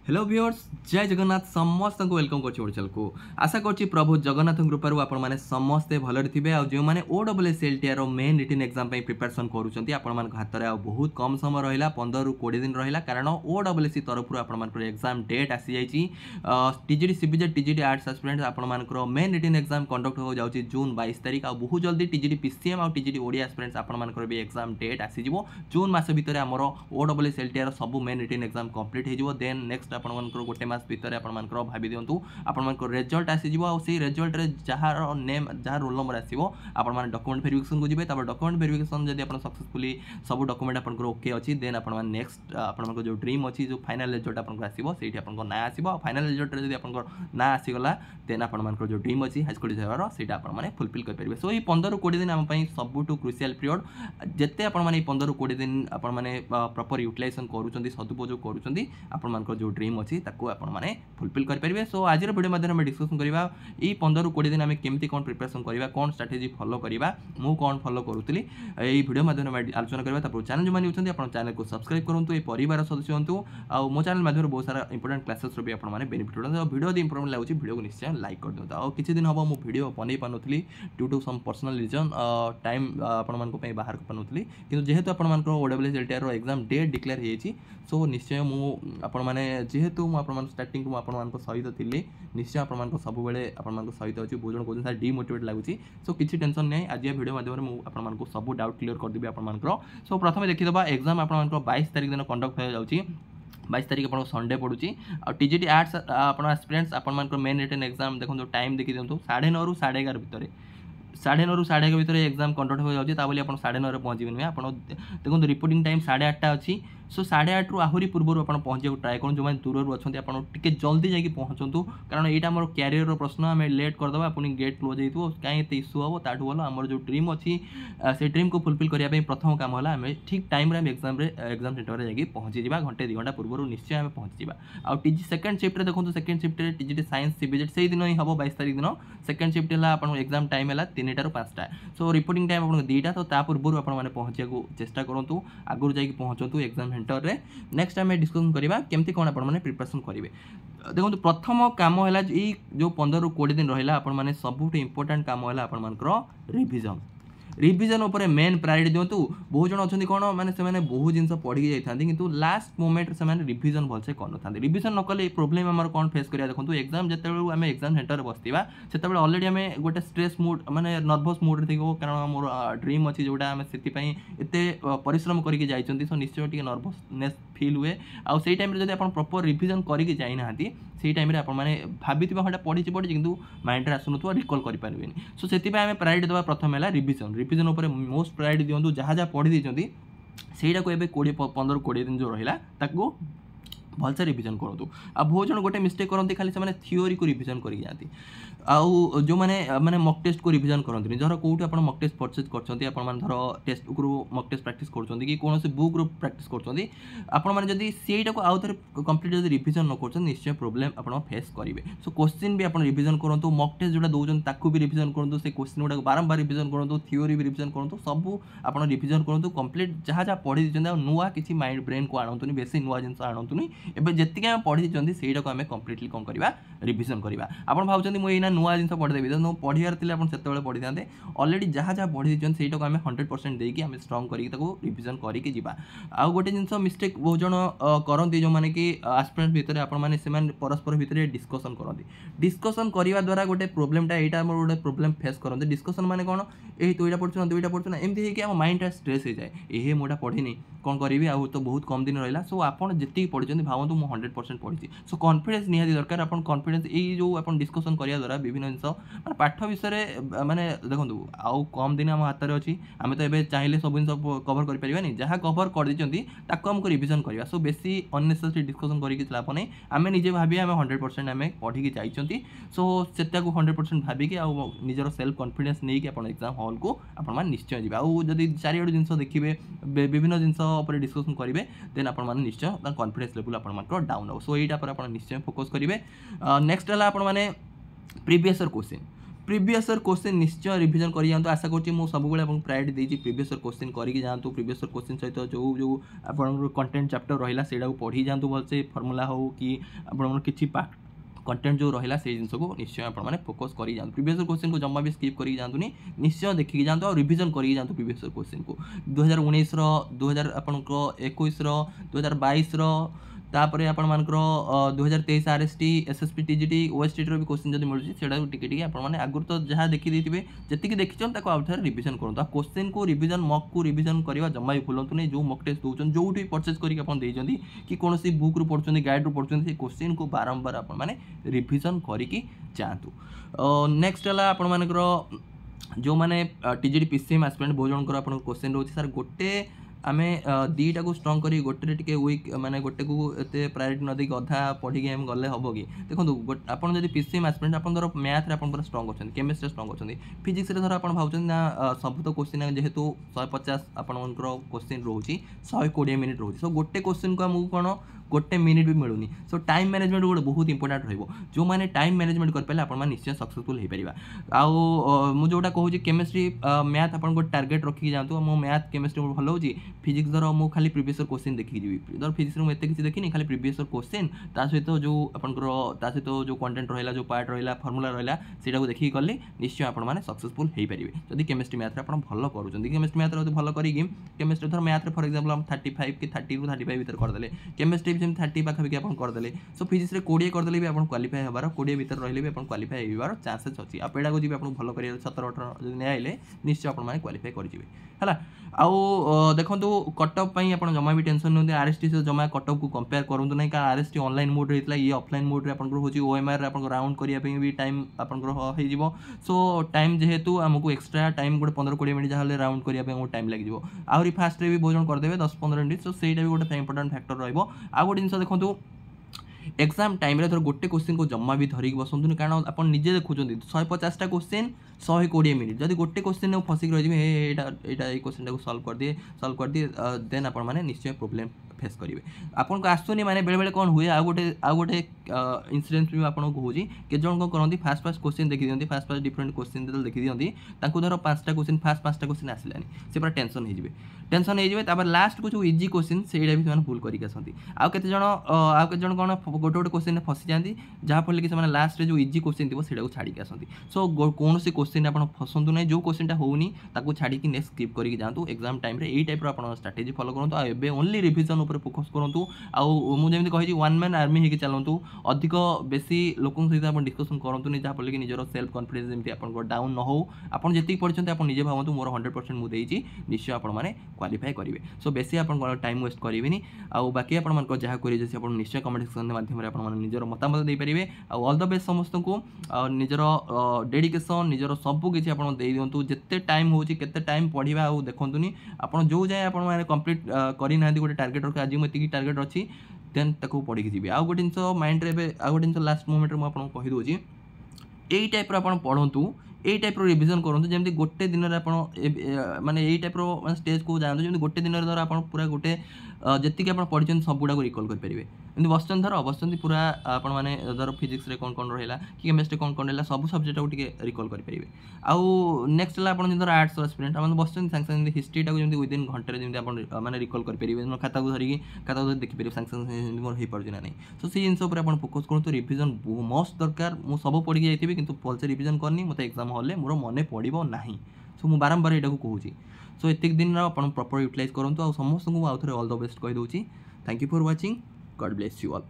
Hello viewers जय जगन्नाथ समस्त को वेलकम करछि ओडिचल को आशा करछि प्रभु जगन्नाथ कृपा आपण माने समस्ते भलरे थिबे आ जो माने ओडब्ल्यूएसएलटीआर रो मेन रिटन एग्जाम पई प्रिपरेशन करूछंती आपण मान हाथ रे आ बहुत कम समय रहिला 15 रु 20 दिन रहिला कारण ओडब्ल्यूएससी तरफ आपण मान एग्जाम डेट आसी जाईची TGD CBZ TGD arts aspirant आपण मान मेन रिटन एग्जाम कंडक्ट हो जाउची जून 22 तारिख आ बहुत जल्दी टीजीडी पीसीएम आ टीजीडी ओडिया एस्पिरेंट्स आपण मान भी एग्जाम डेट आसी जिवो जून मास भीतर हमर ओडब्ल्यूएसएलटीआर सब मेन रिटन एग्जाम कंप्लीट हे जिवो देन नेक्स्ट आपनकर गोटे मास भीतर आपनकर भाबी दियंतु आपनकर रिजल्ट आसी जिवो आ से रिजल्ट रे जहार नेम जहार रोल नंबर आसीबो आपन मान डॉक्यूमेंट वेरिफिकेशन को जिवे तब डॉक्यूमेंट वेरिफिकेशन जदी आपन सक्सेसफुली सब डॉक्यूमेंट आपनकर ओके अछि देन आपन मान नेक्स्ट आपनकर जो ड्रीम अछि जो फाइनल रिजल्ट आपनकर आसीबो सेठी आपनकर ना आसीबो फाइनल रिजल्ट रे जदी आपनकर ना आसी गला देन आपन मानकर जो ड्रीम अछि हाई स्कूल जावार सेटा आपन माने फुलफिल कर परिबे सो ई 15 20 दिन हम पई सबुटू क्रुशियल पीरियड जते आपन माने 15 20 दिन आपन माने प्रॉपर यूटिलाइजेशन करूचंती सदुपयोग करूचंती आपन मानकर जो ड्रीम अछि ताको आपण माने फुलफिल कर परिबे सो आज रो वीडियो माध्यम में डिस्कशन करिबा ई 15 रु 20 दिन हम केमती कोन प्रिपरेशन करिबा कोन स्ट्रेटजी फॉलो करिबा मु कोन फॉलो करूतली ई वीडियो माध्यम में आलोचना करिबा तापर चैनल जो माने होचंती आपण चैनल को सब्सक्राइब करंतु ए परिवार सदस्य होंतु आ मो चैनल माध्यम बहुत सारा इंपोर्टेंट क्लासेस रो भी आपण माने बेनिफिट होता वीडियो दी इंपोर्टेंट लागुची वीडियो को निश्चय लाइक कर दियंतु आ किछि दिन हबो मु वीडियो बनै पानुतली due to some personal reason time आपण मान को पई बाहर पानुतली किंतु जेहेतु आपण मान को ओडब्ल्यूएसएलटीआर रो एग्जाम डेट डिक्लेयर हेछि सो निश्चय मु आपण माने जेहेतु मु आपण मान स्टार्टिंग को आपण मान को सहित थिली निश्चय आपण मान को सब बेले आपण मान को सहित अछि बहुत जन को सारा डीमोटिवेट लागुची सो किछि टेंशन नै आज ये वीडियो माध्यम मु आपण मान को सब डाउट क्लियर कर देबी आपण मान को सो प्रथमे देखि दबा एग्जाम आपण मान को 22 तारिख दिन कंडक्ट हो जाउची 22 तारिख अपन संडे पड़ुची आ टीजीडी आर्ट्स अपन एस्पिरेंट्स अपन मान को मेन रिटन एग्जाम देखो टाइम देखि दियंतु 9:30 रु 11:30 भितर 9:30 रु 11:30 भितर एग्जाम कंडक्ट हो जाउची ताबली अपन 9:30 रे पहुंचीबे नै अपन देखो रिपोर्टिंग टाइम 8:30 अछि सो 8:30 रु आहुरी पूर्व अपन पहुंचे ट्राए करूँ जो दूर रु अच्छा आपड़ टे जल्दी जाकि पहुँचतु कारण यहाँ मोर क्यारियर प्रश्न आम लेट करदे पुणी गेट क्लोज हो कहीं इश्यू हम ताठू भल आम जो ड्रीम अच्छी से ड्रीम को फुलफिल करने प्रथम कम है आम ठीक टाइम एग्जाम सेंटर में जाकि पहुँची जा घंटे 2 घंटा पूर्व निश्चय आम पहुँची आ टीजी सेकेंड शिफ्ट देखो second shift TG science CBZ से दिन ही हम 22 तारिख दिन सेकेंड शिफ्ट है आप एग्जाम टाइम है 3टा ରୁ 5टा सो रिपोर्टिंग टाइम आप 2टा तो ता पूर्व आपने पहुँचा चेष्टा करूँ आगुरी जाकि पहुँचतु एग्जाम सेंटर रे नेक्स्ट आम डिस्कसन करवा केमती कौन आपने प्रिपरेशन करेंगे देखो प्रथम कम है जो 15 ରୁ 20 दिन रहा आपण मैंने सबुठ इंपोर्टेंट कम है आपण रिविजन रिविजन उपर मेन प्रायोरिटी दिंतु बहुत जन अच्छा कौन मैंने से बहुत जिन पढ़ी जाती किंतु लास्ट मोमेंट से रिविजन भलसे कर रिविजन न कले प्रोब्लेम आम कौन फेस करा देखो एग्जाम जिते आम एग्जाम सेंटर बसवा से अलरेडी आम गोटे स्ट्रेस मूड माने नर्भस मूड थी कारण मोर ड्रीम अच्छी जोटा आम से परिश्रम करके जाइए सो निश्चय टी नर्भसनेस फिल हुए आउ से टाइम जब आप प्रॉपर रिविजन करके जाइना से टाइम आप भाभी हाँ पढ़ी कि माइंड आसुन रिकल करें सो से प्रायोरिटी देवा प्रथम है रिविजन रिविजन उपर मोस्ट प्रायोरिटी दिंतु जहाँ जहाँ पढ़ी देती सहीटा को 15 20 दिन जो रहा ताको भलसे रिविजन करूँ आ बहुत जन गोटे मिस्टेक करते खाली से थ्योरी को रिविजन कर जाती आउ जो मैंने मक टेस्ट को रिविजन करते जर कौट आप मक टेस्ट परचेज कर टेस्ट बुक रू मक टेस्ट प्रैक्टिस कर कि कौन बुक रू प्रैक्टिस कर सेटा को आउ थे कंप्लीट जब रिविजन न कर निश्चय प्रोब्लेम आप फेस करेंगे सो क्वेश्चन भी आप रिविजन करूँ मक टेस्ट जो दौरान ताकू भी रिविजन करूँ से क्वेश्चन गुड़ा बारंबार रिविजन करूँ थ्योरी भी रिविजन करूँ सब आप रिविजन करूँ कंप्लीट जहाँ जहाँ पढ़ी देते नुआ किसी माइंड ब्रेन को आणतुनि बेसी नुआ जिन आणतुनि एबे जति आम पढ़ी देते सेटा को आम कंप्लीटली कौन करवा रिविजन करवा आप भावुँ मुझे नुआ जिन पढ़ीदेवी तो पढ़ार थे से पढ़ी था अलरेडी जहाँ जहाँ पढ़ी देते सहीटा को आम 100% देकी आम स्ट्रंग करके रिविजन करके जीवा आउ गोटे जिन मिस्टेक बहुत जन करती जो मैंने कि एस्पिरेंट भितर आपने परस्पर भितर डिस्कसन करती डिस्कसन करने द्वारा गोटे प्रोब्लेमटा यहाँ गोटे प्रोब्लेम फेस करते डिस्कसन माने कौन ये तो यहाँ पढ़ुना दुईटा पढ़ुना एमती है माइंड स्ट्रेस हो जाए ये मोटा पढ़ी कौन करी आउ तो बहुत कम दिन रहा सो आप जी पढ़ी भावतु मुझे 100% पढ़ी सो कॉन्फिडेंस निहाती दरकार आप कॉन्फिडेंस ये जो आप डिस्कसन करने द्वारा विभिन्न जिन मैं पाठ विषय माने देखो आउ कम दिन आम हाथ में अच्छी आम तो ये चाहिए सब जिन कवर कर जहाँ कवर कर आमको रिविजन करवा सो बेसी अननेसेसरी डिस्कसन करके लाभ नहीं आम निजे भावी आम 100% आम पढ़ी जाइए सो से 100% भाविकी आउ निजर सेल्फ कॉन्फिडेंस नहीं कि एग्जाम हॉल को आप निश्चय जी आउ जब चारिआड़ जिन देखिए विभिन्न जिन डिस्कसन करेंगे देन आप निश्चय कॉन्फिडेंस लेवल आप डाउन हो सो यहाँ पर निश्चय फोकस करेंगे नेक्स्ट है आप previous year question previous year question निश्चय रिविजन कर जातु आशा करुँच मुझे सब प्रायोरिटी देती प्रीवियस ईयर क्वेश्चन करके जातु प्रीवियस ईयर क्वेश्चन सहित जो जो आप कंटेंट चैप्टर रहा से पढ़ी जातु भलसे फर्मुला हो कि आप किसी कंटेंट जो रहा से जिन को निश्चय आपने फोकस कर जातु प्रीवियस ईयर क्वेश्चन को जमा भी स्किप कर जातुनी निश्चय देखिए जातु और रिविजन कर जातु प्रीवियस ईयर क्वेश्चन को 2019 2000 21 2022 तापर आपण मानकर 2023 आरएसटी एसएसपी टीजीटी ओएसटी भी क्वेश्चन जब मिलूँ से टिके आपने आगुरी तो जहाँ देखी थे जी देखिए आउ थे रिविजन करूँ क्वेश्चन को रिविजन मक को रिविजन करवा जमा भी भूलु नहीं जो मक टेस्ट दूसरे जो परचेज करके कि कौन बुक रू पढ़ुं गाइड रू पढ़ुं क्वेश्चन को बारंबार आपने रिविजन करके जातु नेक्स्ट है आपण मानकर जो मैंने टीजीटी पीसीएम एस्पिरेंट बहुत जनकर आप क्वेश्चन रोचे सर गोटे आम दीटा को स्ट्रंग करी गोटे टे वीक माने गोटे को एते प्रायोरिटी न देक अधा पढ़ी आम गले हम कि देखो आपन जदि पीसीएम एस्पिरेंट आपन धर मैथ रे आपन पूरा स्ट्रंग करछन केमिस्ट्री स्ट्रंग करछन फिजिक्स रे धर आपन भाउछन ना सब तो क्वेश्चन जेहेतु 150 आपन क्वेश्चन रोची 120 मिनिट रोची सो गोटे क्वेश्चन को हमकु कोन गोटे मिनिट भी मिलूनी सो टाइम मैनेजमेंट गोटे बहुत इंपोर्टेंट रहिबो जो माने टाइम मैनेजमेंट कर पाले आपण निश्चय सक्सेसफुल हो पारिबा आउ मु जोटा कहूँ केमिस्ट्री मैथ आपन को टार्गेट रखी जातु मो मैथ केमिस्ट्री भल होची फिजिक्स धर मु खाली प्रीवियस ईयर क्वेश्चन देखि जीवी धर फिजिक्स रे मु एते किछि देखिनी खाली प्रीवियस ईयर क्वेश्चन ता सहित जो आपनकर ता सहित जो कंटेंट रहिला जो पार्ट रहिला फार्मूला रहिला सेटा को देखि करले निश्चय आपण माने सक्सेसफुल हो पारिबे जदि केमिस्ट्री मैथ रे आपण भल करूछन केमिस्ट्री मैथ रे भल करी केमिस्ट्री धर मैथ रे फॉर एग्जांपल हम 35 कि 30 रु 35 भीतर कर देले केमिस्ट्री भी 30 पाखापाखि आप करदे सो फिजिक्स रे 20 करदे भी आप क्वालिफाई होबार 20 भीतर रहिले भी आप क्वालिफाई होबार चांसेस अच्छी आप पेड़ा को जी आप भल कर 17 18 जब आइले निश्चय आप क्वालिफाई करेंगे है आउ देखो कटअप आप जमा भी टेंशन नहीं आरएसटी से जमा कटअप को कंपेयर करूँ ना क्या आरएसटी ऑनलाइन मोड होता है ये ऑफलाइन मोड रे हूँ ओएमआर आप राउंड करने भी टाइम आप सो टाइम जेहेतु आमको एक्सट्रा टाइम गोटे 15-20 मिनट जहाँ राउंड करने टाइम लगे आहरी फास्ट भी बहुत जन करदे 10-15 मिनट सो सहीटा भी गोटे इंपोर्टेंट फैक्टर रहा गोटे जिन देखो एग्जाम टाइम धर गोटे क्वेश्चन को जमा भी धरिक बसतु कारण आप निजे देखुं 150टा क्वेश्चन 120 मिनिट जब गोटे क्वेश्चन फसिक रही क्वेश्चन को सल्व कर दिए देन आप निश्चय प्रोब्लेम फेस करेंगे आपको आसुनी माने बेले बेले कौन हुए आ गोटे इनसीडेंट भी आपको कहूँ के जन कौन करती फास्ट क्वेश्चन देखी दिखती फास्ट डिफरेंट क्वेश्चन जो देखी दिखती धर 5टा क्वेश्चन फास्ट 5टा क्वेश्चन आसलानी से पूरा टेंशन हो लास्ट को जो इजी क्वेश्चन से भी भूल करके आसती आउ के जन कौन गोटे गोटे क्वेश्चन फसी जाती जहाँफल कि लास्ट जो इजी क्वेश्चन थी से छाड़ी आसती सो कौन क्वेश्चन आप फसतु ना जो क्वेश्चन होनी छाड़ी नेक्स्ट स्किप करके जातु एग्जाम टाइम यही टाइप स्ट्राटेजी फॉलो करूँ एवं ओनली रिविजन फोकस करूँ आउे कही वन मैन आर्मी होगी चलतु अधिक बेसी लोकों सहित आप डिस्कसन करूँ जहाँफल कि निजर सेल्फ कॉन्फिडेंस जमी आप डाउन न हो आप जी पढ़ते आप निजे भावतु मोर 100% मुझे निश्चय आपने क्वालिफाई करेंगे सो बेसी आप टाइम वेस्ट करेंगे आउ बाकी आप जहाँ करेंगे आप निश्चय कमेंट सेक्शन माध्यम आप निजर मतामत देपारे ऑल द बेस्ट समस्त को निजर डेडिकेशन निजर सबू किसी आप दिंतु जिते टाइम हो टाइम पढ़ा आउ देखुनी आप जो जाए आप कंप्लीट करना गोटे टार्गेट रख आज मुझे टार्गेट अच्छी देन ताको पढ़ी जी आउ गोटे जिन माइंड रे आउ गोटे जिन लास्ट मोमेंट में आपको कहीदे यही टाइप आप पढ़ु यही टाइप रिविजन करूँ जमी गोटे दिन में माने यही टाइप स्टेज को जातु जमी गोटे दिन धर आप पूरा गोटे जी आप पढ़ी सब गुड़ा रिकल करेंगे एमती बसन धर बसन पूरा आपने धर फिजिक्स रे कौन कौन रहा कि केमिस्ट्री कौन कौन रहा सब सब्जेक्ट को रिकल करेंगे आउ नेक्स्ट है धर आर्ट्स एस्पिरेंट आप बसन सागे सागे हिस्ट्रीटा को जमी विदिन घंटे जमी मैंने रिकल करेंगे खाता को धरिकी खाता को देखिपारे सागे सागे मोर हो पार्टी ना नहीं सो से जिन फोकस करूँ रिविजन मस्ट दरकार मुझे सब पढ़ी जाइए कि भलसे रिविजन करनी मत एग्जाम हॉल मोर मन पड़ो ना सो मुझे बारंबार यहाँ कहूँ सो एतिक दिन आप प्रॉपर यूटिलाइज करूँ समस्त को आउ थे ऑल द बेस्ट कहीदे thank you for watching God bless you all.